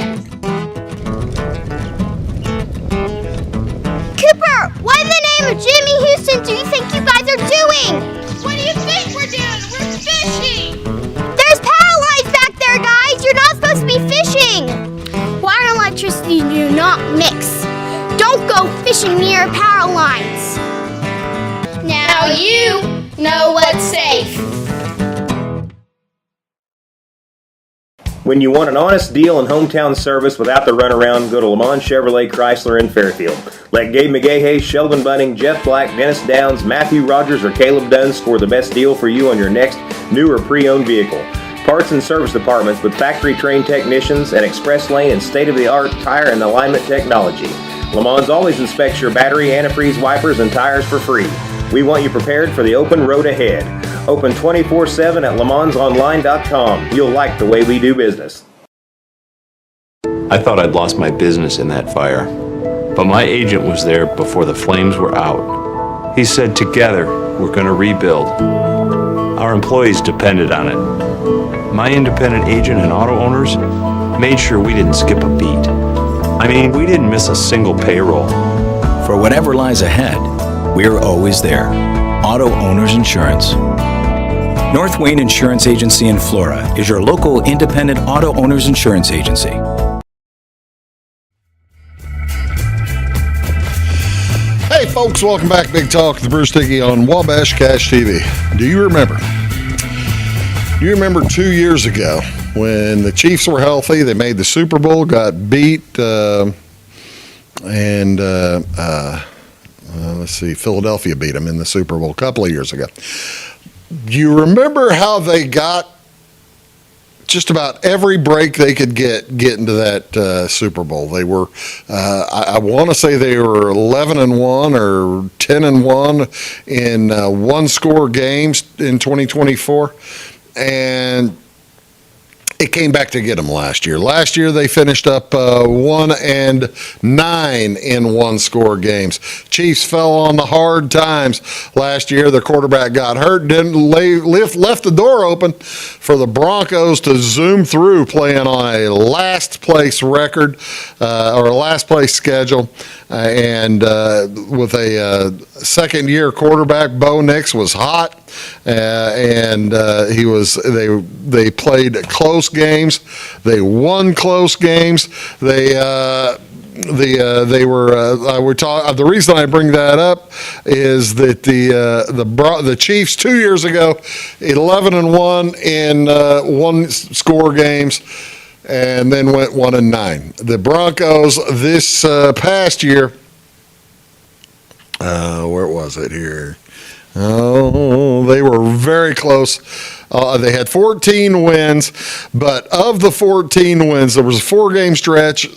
Cooper, what in the name of Jimmy Houston do you think you guys are doing? What do you think we're doing? We're fishing! There's power lines back there, guys! You're not supposed to be fishing! Water and electricity do not mix. Don't go fishing near power lines. Now you know what's safe. When you want an honest deal and hometown service without the runaround, go to Lamont Chevrolet Chrysler in Fairfield. Let Gabe McGahey, Sheldon Bunning, Jeff Black, Dennis Downs, Matthew Rogers, or Caleb Dunn score the best deal for you on your next new or pre-owned vehicle. Parts and service departments with factory-trained technicians and express lane and state-of-the-art tire and alignment technology. Lamont always inspects your battery, antifreeze, wipers, and tires for free. We want you prepared for the open road ahead. Open 24/7 at LeMansOnline.com. You'll like the way we do business. I thought I'd lost my business in that fire, but my agent was there before the flames were out. He said, together, we're going to rebuild. Our employees depended on it. My independent agent and auto owners made sure we didn't skip a beat. I mean, we didn't miss a single payroll. For whatever lies ahead, we're always there. Auto Owners Insurance. North Wayne Insurance Agency in Flora is your local independent auto owners insurance agency. Folks, welcome back. Big Talk with Bruce Dickey on Wabash Cash TV. Do you remember? 2 years ago when the Chiefs were healthy, they made the Super Bowl, got beat, let's see, Philadelphia beat them in the Super Bowl a couple of years ago. Do you remember how they got just about every break they could get into that Super Bowl? They were, I want to say they were 11-1 or 10-1 in one-score games in 2024, and it came back to get them last year. Last year they finished up 1-9 in one-score games. Chiefs fell on the hard times last year. Their quarterback got hurt, left the door open for the Broncos to zoom through, playing on a last place record or a last place schedule, and with a second-year quarterback. Bo Nix was hot, and they played close games. They won close games. The reason I bring that up is that the Chiefs 2 years ago, 11-1 in one-score games, and then went 1-9. The Broncos this past year, where was it here? Oh, they were very close. They had 14 wins, but of the 14 wins, there was a 4-game stretch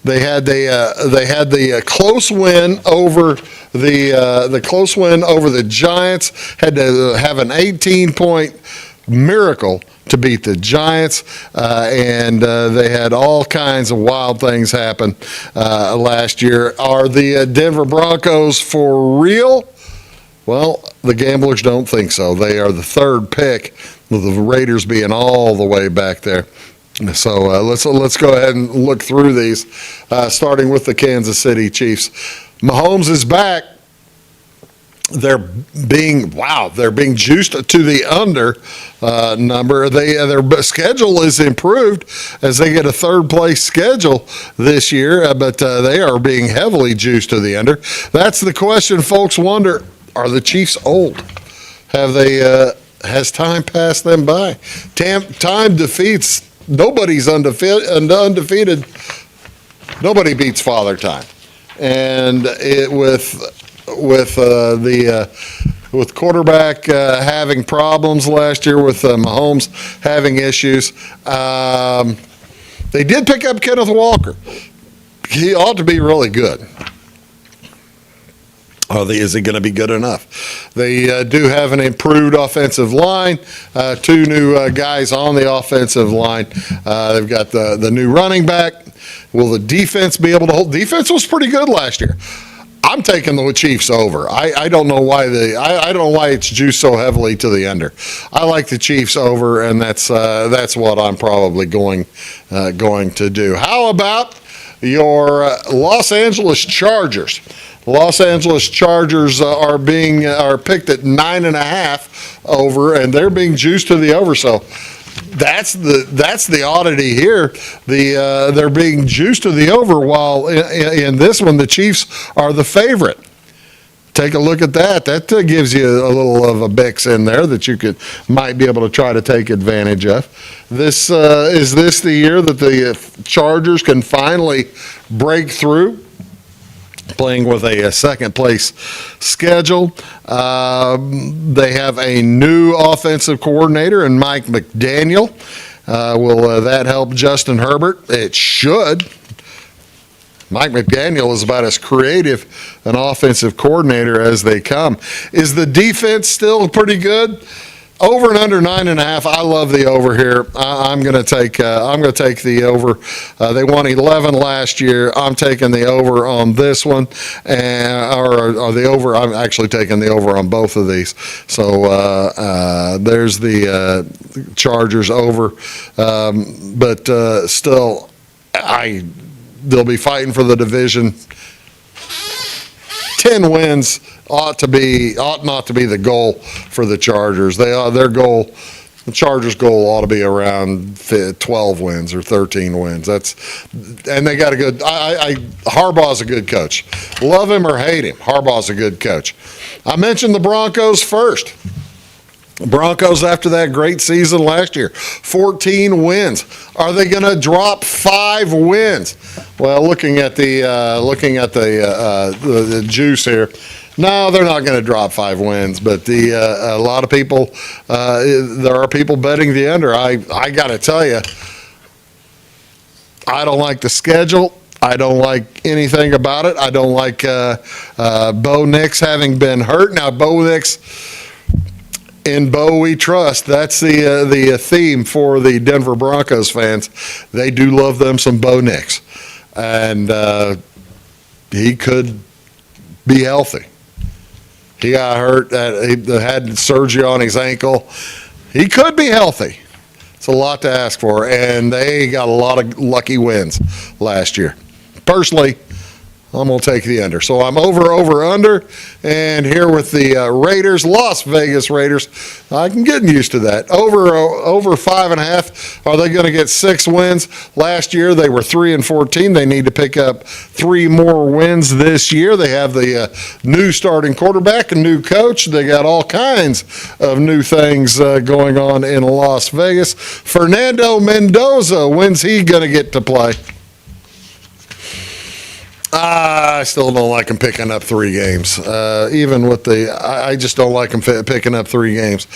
they had the close win over the close win over the Giants. Had to have an 18-point miracle to beat the Giants, and they had all kinds of wild things happen last year. Are the Denver Broncos for real? Well, the gamblers don't think so. They are the third pick, with the Raiders being all the way back there. So let's go ahead and look through these, starting with the Kansas City Chiefs. Mahomes is back. They're being juiced to the under number. Their schedule is improved as they get a third place schedule this year, but they are being heavily juiced to the under. That's the question folks wonder. Are the Chiefs old? Has time passed them by? Time defeats. Nobody's undefeated. Nobody beats Father Time. And with quarterback having problems last year, with Mahomes having issues, they did pick up Kenneth Walker. He ought to be really good. Is he going to be good enough? They do have an improved offensive line, 2 new guys on the offensive line. They've got the new running back. Will the defense be able to hold? Defense was pretty good last year. I'm taking the Chiefs over. I don't know why I don't know why it's juiced so heavily to the under. I like the Chiefs over, and that's what I'm probably going to do. How about your Los Angeles Chargers? Los Angeles Chargers are picked at 9.5 over, and they're being juiced to the over. So that's the oddity here. They're being juiced to the over, while in this one the Chiefs are the favorite. Take a look at that. That gives you a little of a mix in there that you might be able to try to take advantage of. Is this the year that the Chargers can finally break through, playing with a second place schedule? They have a new offensive coordinator in Mike McDaniel. Will that help Justin Herbert? It should. Mike McDaniel is about as creative an offensive coordinator as they come. Is the defense still pretty good? Over and under 9.5. I love the over here. I'm going to take the over. They won 11 last year. I'm taking the over on this one, or the over. I'm actually taking the over on both of these. So there's the Chargers over, but still, they'll be fighting for the division. 10 wins ought not to be the goal for the Chargers. Their goal The Chargers' goal ought to be around 12 wins or 13 wins. And they got a good. Harbaugh's a good coach. Love him or hate him, Harbaugh's a good coach. I mentioned the Broncos first. Broncos, after that great season last year, 14 wins. Are they going to drop 5 wins? Well, looking at the juice here, no, they're not going to drop 5 wins. But a lot of people, there are people betting the under. I got to tell you, I don't like the schedule. I don't like anything about it. I don't like Bo Nix having been hurt. Now, Bo Nix. In Bo we trust. That's the theme for the Denver Broncos fans. They do love them some Bo Nix, and he could be healthy. He got hurt. He had surgery on his ankle. He could be healthy. It's a lot to ask for, and they got a lot of lucky wins last year. Personally, I'm going to take the under. So I'm over, under. And here with the Raiders, Las Vegas Raiders, I can get used to that. Over 5.5. Are they going to get 6 wins? Last year they were 3-14. They need to pick up 3 more wins this year. They have the new starting quarterback, a new coach. They got all kinds of new things going on in Las Vegas. Fernando Mendoza, when's he going to get to play? I still don't like him picking up 3 games. Even with I just don't like him picking up 3 games.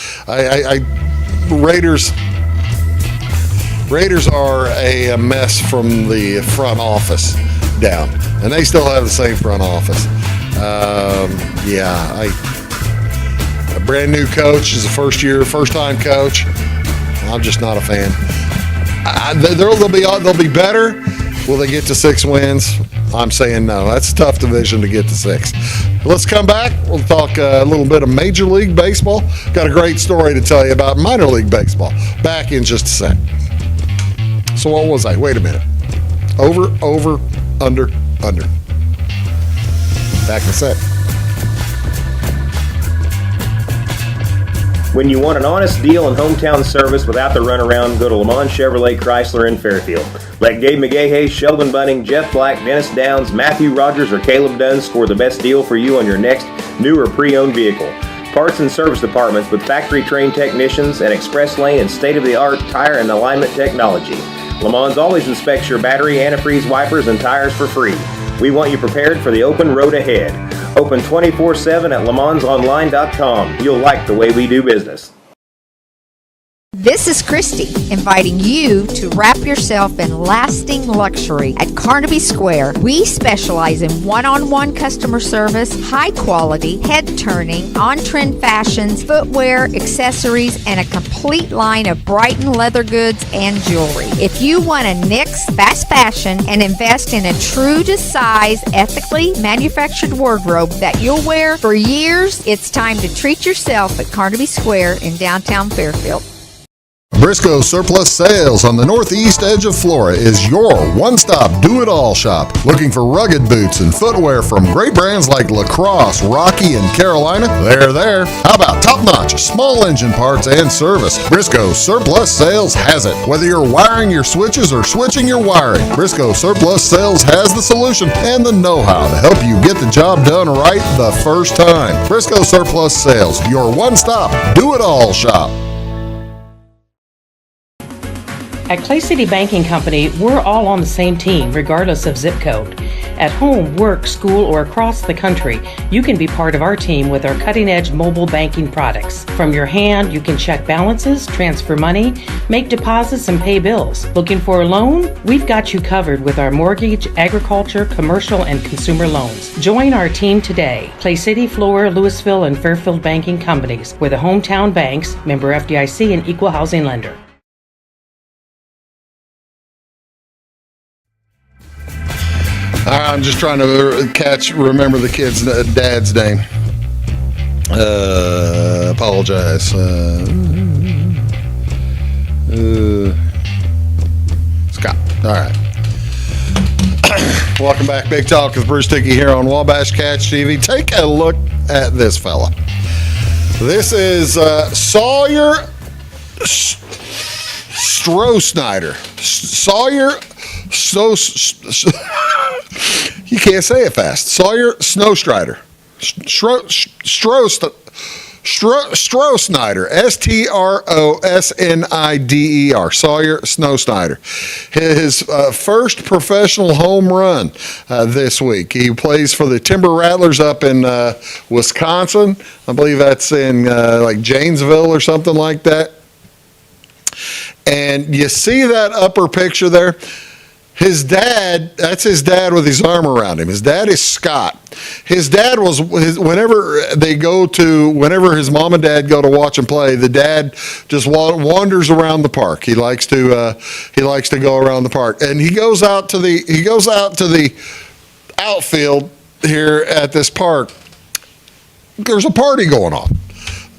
Raiders are a mess from the front office down, and they still have the same front office. A brand new coach is a first-time coach. I'm just not a fan. They'll be better. Will they get to 6 wins? I'm saying no. That's a tough division to get to 6. Let's come back. We'll talk a little bit of Major League Baseball. Got a great story to tell you about minor league baseball. Back in just a sec. So what was I? Wait a minute. Over, under. Back in a sec. When you want an honest deal and hometown service without the runaround, go to Lamont Chevrolet Chrysler in Fairfield. Let Gabe McGahey, Sheldon Bunning, Jeff Black, Dennis Downs, Matthew Rogers, or Caleb Dunn score the best deal for you on your next new or pre-owned vehicle. Parts and service departments with factory-trained technicians and express lane and state-of-the-art tire and alignment technology. Lamont's always inspects your battery, antifreeze, wipers, and tires for free. We want you prepared for the open road ahead. Open 24/7 at LeMonsOnline.com. You'll like the way we do business. This is Christy, inviting you to wrap yourself in lasting luxury at Carnaby Square. We specialize in one-on-one customer service, high quality, head-turning, on-trend fashions, footwear, accessories, and a complete line of Brighton leather goods and jewelry. If you want to nix fast fashion and invest in a true-to-size, ethically manufactured wardrobe that you'll wear for years, it's time to treat yourself at Carnaby Square in downtown Fairfield. Briscoe Surplus Sales on the northeast edge of Flora is your one-stop do-it-all shop. Looking for rugged boots and footwear from great brands like Lacrosse, Rocky, and Carolina? They're there. How about top-notch small engine parts and service? Briscoe Surplus Sales has it. Whether you're wiring your switches or switching your wiring, Briscoe Surplus Sales has the solution and the know-how to help you get the job done right the first time. Briscoe Surplus Sales, your one-stop do-it-all shop. At Clay City Banking Company, we're all on the same team, regardless of zip code. At home, work, school, or across the country, you can be part of our team with our cutting-edge mobile banking products. From your hand, you can check balances, transfer money, make deposits, and pay bills. Looking for a loan? We've got you covered with our mortgage, agriculture, commercial, and consumer loans. Join our team today. Clay City, Flora, Louisville, and Fairfield Banking Companies. We're the hometown banks, member FDIC, and equal housing lender. I'm just trying to remember the kid's dad's name. Apologize. Scott. All right. Welcome back. Big Talk with Bruce Dickey here on Wabash Catch TV. Take a look at this fella. This is Sawyer Stroh-Snyder. Sawyer. You can't say it fast. Sawyer Snow-Strider. Stroh-Snyder, Strohsnider, Sawyer Snow-Snyder. His first professional home run this week. He plays for the Timber Rattlers up in Wisconsin. I believe that's in like Janesville or something like that. And you see that upper picture there? His dad, that's his dad with his arm around him. His dad is Scott. His dad was, whenever his mom and dad go to watch him play, the dad just wanders around the park. He likes to go around the park. And he goes out to the outfield here at this park. There's a party going on.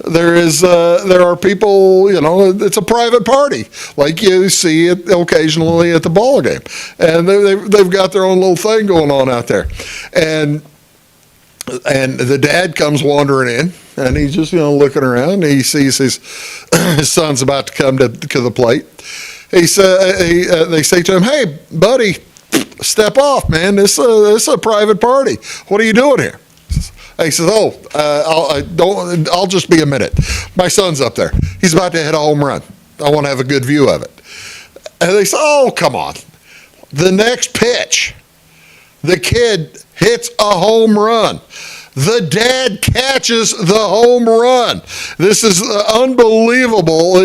There are people, it's a private party like you see it occasionally at the ball game, and they've got their own little thing going on out there, and the dad comes wandering in, and he's just looking around. And he sees his son's about to come to the plate. They say to him, "Hey, buddy, step off, man. This is a private party. What are you doing here?" He says, I'll just be a minute. My son's up there. He's about to hit a home run. I want to have a good view of it. And they say, oh, come on. The next pitch, the kid hits a home run. The dad catches the home run. This is unbelievable.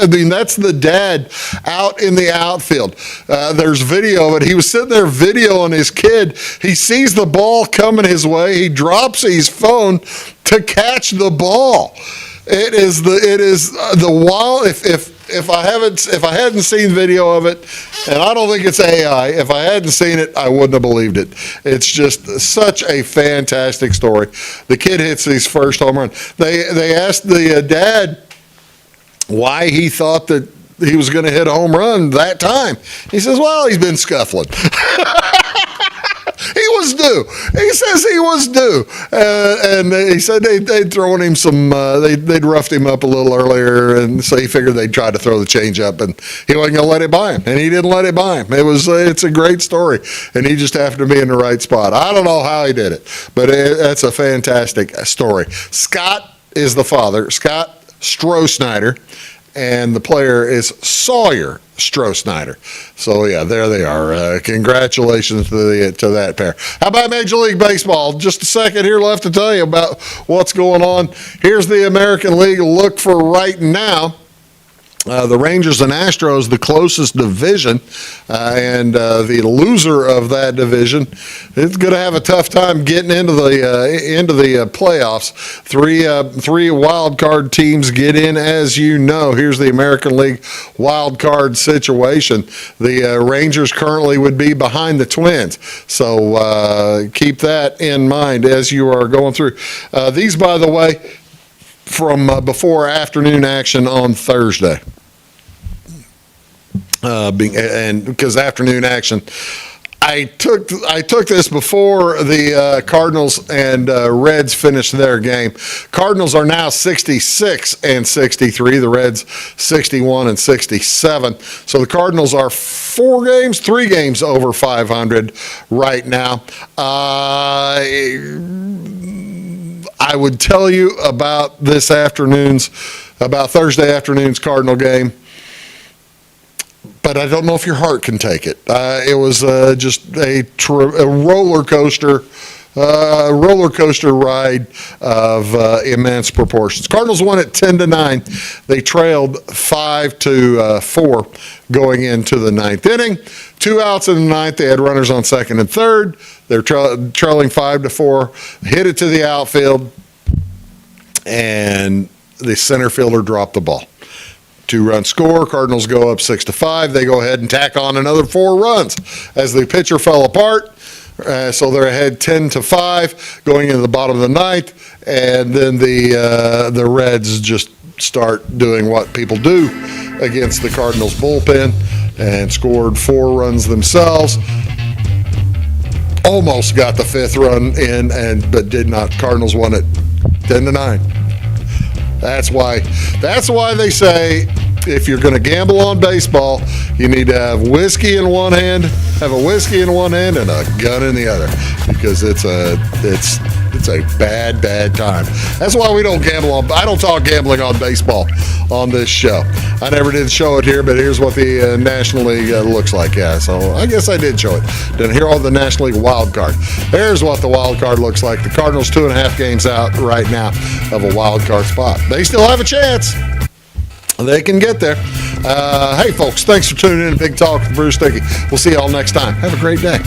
I mean, that's the dad out in the outfield. There's video of it. He was sitting there videoing his kid. He sees the ball coming his way. He drops his phone to catch the ball. It is the wild. If I hadn't seen video of it, and I don't think it's AI, if I hadn't seen it, I wouldn't have believed it. It's just such a fantastic story. The kid hits his first home run. They asked the dad why he thought that he was going to hit a home run that time. He says, well, he's been scuffling. He was due. He says he was due. And he said they'd thrown him they'd roughed him up a little earlier, and so he figured they'd try to throw the change up, and he wasn't going to let it by him, and he didn't let it by him. It's a great story, and he just happened to be in the right spot. I don't know how he did it, but that's a fantastic story. Scott is the father, Scott Stroh-Snyder, and the player is Sawyer Stroh-Snyder. So yeah, there they are. Congratulations to that pair. How about Major League Baseball? Just a second here left to tell you about what's going on. Here's the American League look for right now. The Rangers and Astros, the closest division, and the loser of that division is going to have a tough time getting into the playoffs. Three wild card teams get in, as you know. Here's the American League wild card situation. The Rangers currently would be behind the Twins, so keep that in mind as you are going through. These, by the way, from before afternoon action on Thursday. And because afternoon action, I took this before the Cardinals and Reds finished their game. Cardinals are now 66-63. The Reds 61-67. So the Cardinals are 3 games over 500 right now. I would tell you about Thursday afternoon's Cardinal game, but I don't know if your heart can take it. It was just a roller coaster ride of immense proportions. Cardinals won at 10-9. They trailed 5-4 going into the ninth inning. 2 outs in the ninth. They had runners on second and third. They're trailing 5-4. Hit it to the outfield, and the center fielder dropped the ball. 2-run score. Cardinals go up 6-5. They go ahead and tack on another 4 runs as the pitcher fell apart. So they're ahead 10-5 going into the bottom of the ninth, and then the Reds just start doing what people do against the Cardinals bullpen and scored 4 runs themselves. Almost got the 5th run in, but did not. Cardinals won it 10-9. That's why they say if you're going to gamble on baseball, you need to have whiskey in one hand, have a whiskey in one hand, and a gun in the other, because it's a bad time. That's why we don't gamble on. I don't talk gambling on baseball on this show. I never did show it here, but here's what the National League looks like. Yeah, so I guess I did show it. Didn't hear all the National League wild card. There's what the wild card looks like. The Cardinals 2.5 games out right now of a wild card spot. They still have a chance. They can get there. Hey, folks, thanks for tuning in to Big Talk with Bruce Dickey. We'll see you all next time. Have a great day.